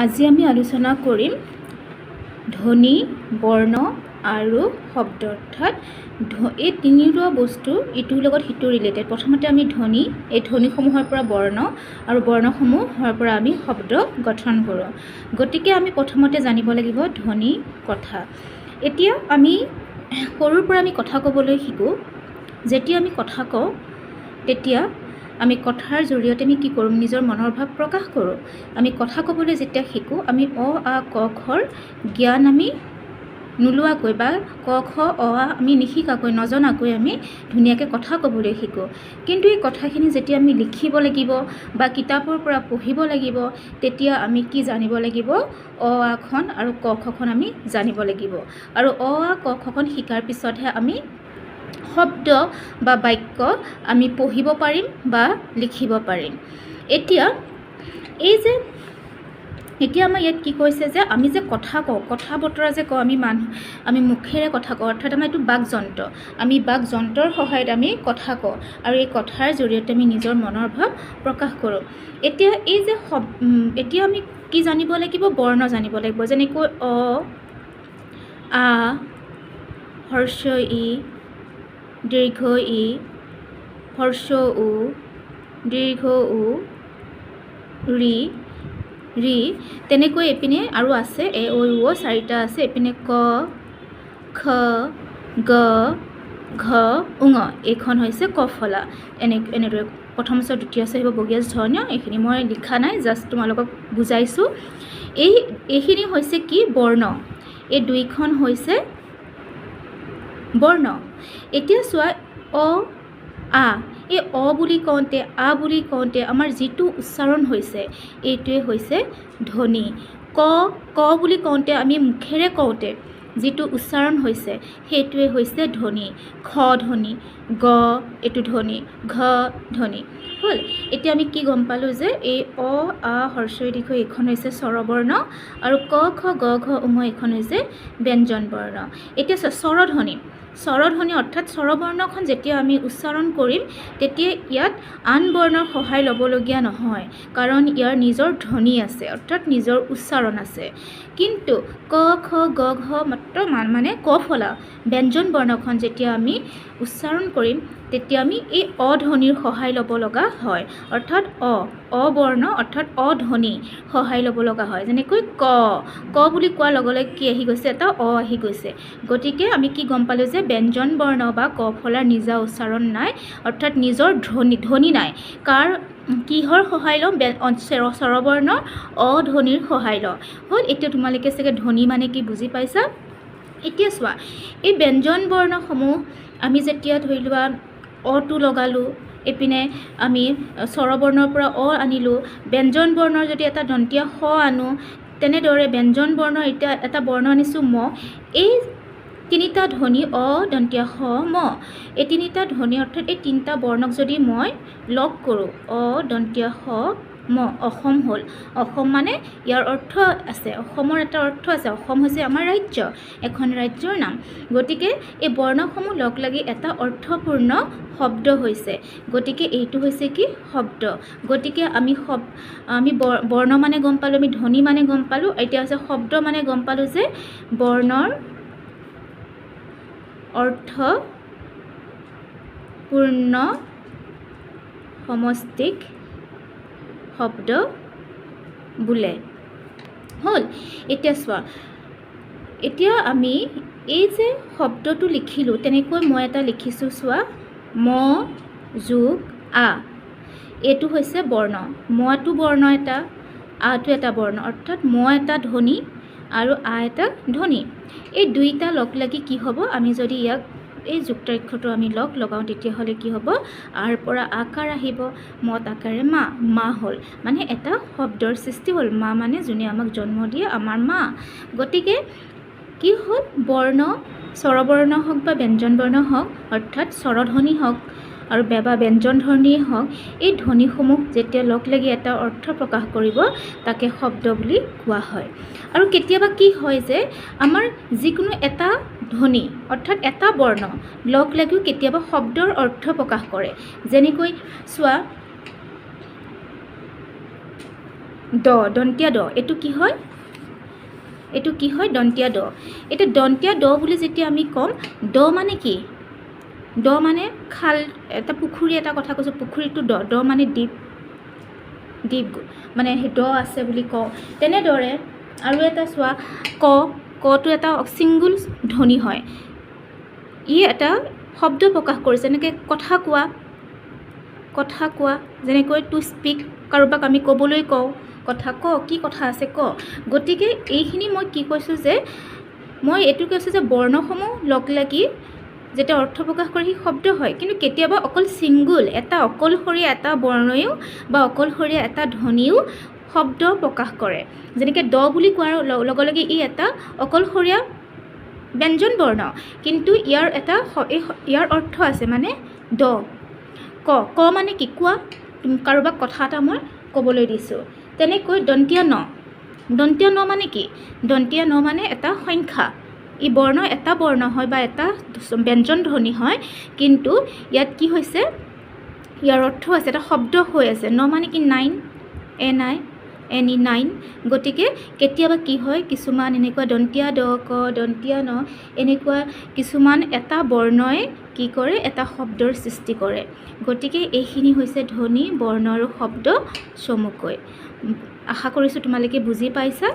আজি আমি আলোচনা কৰিম ধ্বনি, বৰ্ণ আৰু শব্দ, অৰ্থাৎ এই তিনিটা বস্তু ইটোৰ লগত সিটো ৰিলেটেড। প্ৰথমতে আমি ধ্বনি, এই ধ্বনিসমূহৰ পৰা বৰ্ণ আৰু বৰ্ণসমূহৰ পৰা আমি শব্দ গঠন কৰোঁ। গতিকে আমি প্ৰথমতে জানিব লাগিব ধ্বনি কথা। এতিয়া আমি সৰুৰ পৰা আমি কথা ক'বলৈ শিকোঁ। যেতিয়া আমি কথা কওঁ তেতিয়া আমি কথাৰ জৰিয়তে আমি কি কৰোঁ, নিজৰ মনৰ ভাৱ প্ৰকাশ কৰোঁ। আমি কথা ক'বলৈ যেতিয়া শিকোঁ, আমি অ আ ক খৰ জ্ঞান আমি নোলোৱাকৈ বা ক খ অ আ আমি নিশিকাকৈ নজনাকৈ আমি ধুনীয়াকৈ কথা ক'বলৈ শিকোঁ। কিন্তু এই কথাখিনি যেতিয়া আমি লিখিব লাগিব বা কিতাপৰ পৰা পঢ়িব লাগিব, তেতিয়া আমি কি জানিব লাগিব, অ আখন আৰু ক খখন আমি জানিব লাগিব। আৰু অ আ ক খখন শিকাৰ পিছতহে আমি শব্দ বা বাক্য আমি পঢ়িব পাৰিম বা লিখিব পাৰিম। এতিয়া আমাৰ ইয়াত কি কৈছে যে আমি যে কথা কওঁ, কথা বতৰা যে কওঁ, আমি মুখেৰে কথা কওঁ, অৰ্থাৎ আমাৰ এইটো বাকযন্ত্ৰ। আমি বাকযন্ত্ৰৰ সহায়ত আমি কথা কওঁ আৰু এই কথাৰ জৰিয়তে আমি নিজৰ মনৰ ভাৱ প্ৰকাশ কৰোঁ। এতিয়া এতিয়া আমি কি জানিব লাগিব, বৰ্ণ জানিব লাগিব। যেনেকৈ অ আ হৰ্ষ ই দীৰ্ঘ ই হৰ্ষ উ দীৰ্ঘ উ ৰি ৰি, তেনেকৈ এইপিনে আৰু আছে এ ঐ ও চাৰিটা আছে। এইপিনে ক খ গ ঘ উঙ, এইখন হৈছে ক ফলা। এনেদৰে প্ৰথম চ দ্বিতীয় চ আহিব বগীয়া ধৰ্ণীয়। এইখিনি মই লিখা নাই, জাষ্ট তোমালোকক বুজাইছোঁ। এইখিনি হৈছে কি, বৰ্ণ। এই দুইখন হৈছে বৰ্ণ। এতিয়া চোৱা, অ আ, এই অ বুলি কওঁতে, আ বুলি কওঁতে আমাৰ যিটো উচ্চাৰণ হৈছে এইটোৱে হৈছে ধ্বনি। ক বুলি কওঁতে আমি মুখেৰে কওঁতে যিটো উচ্চাৰণ হৈছে সেইটোৱে হৈছে ধ্বনি। খ ধ্বনি, গ এইটো ধ্বনি, ঘ ধ্বনি হ'ল। এতিয়া আমি কি গম পালোঁ যে এই অ আ হৰ্ষ ই দীৰ্ঘ এইখন হৈছে স্বৰবৰ্ণ আৰু ক খ গ ঘ উঙ এইখন হৈছে ব্যঞ্জন বৰ্ণ। এতিয়া স্বৰধ্বনি অৰ্থাৎ স্বৰবৰ্ণখন যেতিয়া আমি উচ্চাৰণ কৰিম তেতিয়া ইয়াত আন বৰ্ণৰ সহায় ল'বলগীয়া নহয়, কাৰণ ইয়াৰ নিজৰ ধ্বনি আছে, অৰ্থাৎ নিজৰ উচ্চাৰণ আছে। কিন্তু ক খ গ ঘ মাত্ৰ মানে ক ফলা ব্যঞ্জন বৰ্ণখন যেতিয়া আমি উচ্চাৰণ কৰিম তেতিয়া আমি এই অধ্বনিৰ সহায় ল'ব লগা হয়, অৰ্থাৎ অ বৰ্ণ অৰ্থাৎ অধ্বনি সহায় ল'ব লগা হয়। যেনেকৈ ক বুলি কোৱাৰ লগে লগে কি আহি গৈছে, এটা অ আহি গৈছে। গতিকে আমি কি গম পালোঁ যে ব্যঞ্জন বৰ্ণ বা ক ফলাৰ নিজা উচ্চাৰণ নাই, অৰ্থাৎ নিজৰ ধ্বনি নাই। কিহৰ সহায় লওঁ, স্বৰবৰ্ণ অধ্বনিৰ সহায় লওঁ হ'ল। এতিয়া তোমালোকে চাগে ধ্বনি মানে কি বুজি পাইছা। এতিয়া চোৱা, এই ব্যঞ্জন বৰ্ণসমূহ আমি যেতিয়া ধৰি লোৱা অটো লগালোঁ, এইপিনে আমি স্বৰবৰ্ণৰ পৰা অ আনিলোঁ, ব্যঞ্জন বৰ্ণৰ যদি এটা দন্তীয়া স আনো, তেনেদৰে ব্যঞ্জন বৰ্ণৰ এতিয়া এটা বৰ্ণ আনিছোঁ ম। এই তিনিটা ধ্বনি অ দন্তীয়া স ম, এই তিনিটা ধ্বনি অৰ্থাৎ এই তিনিটা বৰ্ণক যদি মই লগ কৰোঁ, অ দন্তীয়া স ম, অসম হ'ল। অসম মানে ইয়াৰ অৰ্থ আছে, অসমৰ এটা অৰ্থ আছে। অসম হৈছে আমাৰ ৰাজ্য, এখন ৰাজ্যৰ নাম। গতিকে এই বৰ্ণসমূহ লগ লাগি এটা অৰ্থপূৰ্ণ শব্দ হৈছে। গতিকে এইটো হৈছে কি, শব্দ। গতিকে আমি বৰ্ণ মানে গম পালোঁ, আমি ধ্বনি মানে গম পালোঁ। এতিয়া হৈছে শব্দ মানে গম পালোঁ যে বৰ্ণৰ অৰ্থপূৰ্ণ সমষ্টিক শব্দ বোলে হ'ল। এতিয়া চোৱা, এতিয়া আমি এই যে শব্দটো লিখিলোঁ, তেনেকৈ মই এটা লিখিছোঁ, চোৱা, ম যোগ আ, এইটো হৈছে বৰ্ণ। মটো বৰ্ণ এটা, আটো এটা বৰ্ণ, অৰ্থাৎ ম এটা ধ্বনি আৰু আ এটা ধ্বনি। এই দুইটা লগ লাগি কি হ'ব, আমি যদি ইয়াক এই যুক্তাক্ষৰটো আমি লগাওঁ তেতিয়াহ'লে কি হ'ব, আৰ পৰা আকাৰ আহিব, মত আকাৰে মা হ'ল। মানে এটা শব্দৰ সৃষ্টি হ'ল। মা মানে যোনে আমাক জন্ম দিয়ে, আমাৰ মা। গতিকে কি হ'ল, বৰ্ণ, স্বৰবৰ্ণ হওক বা ব্যঞ্জন বৰ্ণ হওক, অৰ্থাৎ স্বৰধ্বনি হওক আৰু বা ব্যঞ্জন ধ্বনিয়ে হওক, এই ধ্বনিসমূহ যেতিয়া লগ লাগি এটা অৰ্থ প্ৰকাশ কৰিব তাকে শব্দ বুলি কোৱা হয়। আৰু কেতিয়াবা কি হয় যে আমাৰ যিকোনো এটা ধ্বনি অৰ্থাৎ এটা বৰ্ণ লগ লাগিও কেতিয়াবা শব্দৰ অৰ্থ প্ৰকাশ কৰে। যেনেকৈ চোৱা, দ দন্তীয়া দ এইটো কি হয় দন্তীয়া দ এতিয়া দন্তীয়া দ বুলি যেতিয়া আমি ক'ম দ মানে কি দ মানে খাল এটা পুখুৰী এটা কথা কৈছোঁ পুখুৰীটো দ মানে দ্বীপ মানে সেই দ আছে বুলি কওঁ তেনেদৰে আৰু এটা চোৱা কটো এটা ছিংগুল ধ্বনি হয় ই এটা শব্দ প্ৰকাশ কৰিছে এনেকৈ কথা কোৱা যেনেকৈ টু স্পীক কাৰোবাক আমি ক'বলৈ কওঁ কথা কি কথা আছে গতিকে এইখিনি মই কি কৈছোঁ যে মই এইটো কৈছোঁ যে বৰ্ণসমূহ লগ লাগি যেতিয়া অৰ্থ প্ৰকাশ কৰে সি শব্দ হয় কিন্তু কেতিয়াবা অকল ছিংগুল এটা অকলশৰীয়া এটা বৰ্ণয়ো বা অকলশৰীয়া এটা ধ্বনিও শব্দ প্ৰকাশ কৰে যেনেকৈ দ বুলি কোৱাৰ লগে লগে ই এটা অকলশৰীয়া ব্যঞ্জন বৰ্ণ কিন্তু ইয়াৰ অৰ্থ আছে মানে দ ক মানে কি কোৱা কাৰোবাক কথা এটা মই ক'বলৈ দিছোঁ তেনেকৈ দন্তীয়া ন মানে কি দন্তীয়া ন মানে এটা সংখ্যা ই বৰ্ণ এটা বৰ্ণ হয় বা এটা ব্যঞ্জন ধ্বনি হয় কিন্তু ইয়াত কি হৈছে ইয়াৰ অৰ্থ আছে এটা শব্দ হৈ আছে ন মানে কি 9 9 গতিকে কেতিয়াবা কি হয় কিছুমান এনেকুৱা দন্তীয়া দ ক দন্তীয়া ন এনেকুৱা কিছুমান এটা বৰ্ণই কি কৰে এটা শব্দৰ সৃষ্টি কৰে গতিকে এইখিনি হৈছে ধ্বনি বৰ্ণ আৰু শব্দ চমুকৈ আশা কৰিছোঁ তোমালোকে বুজি পাইছা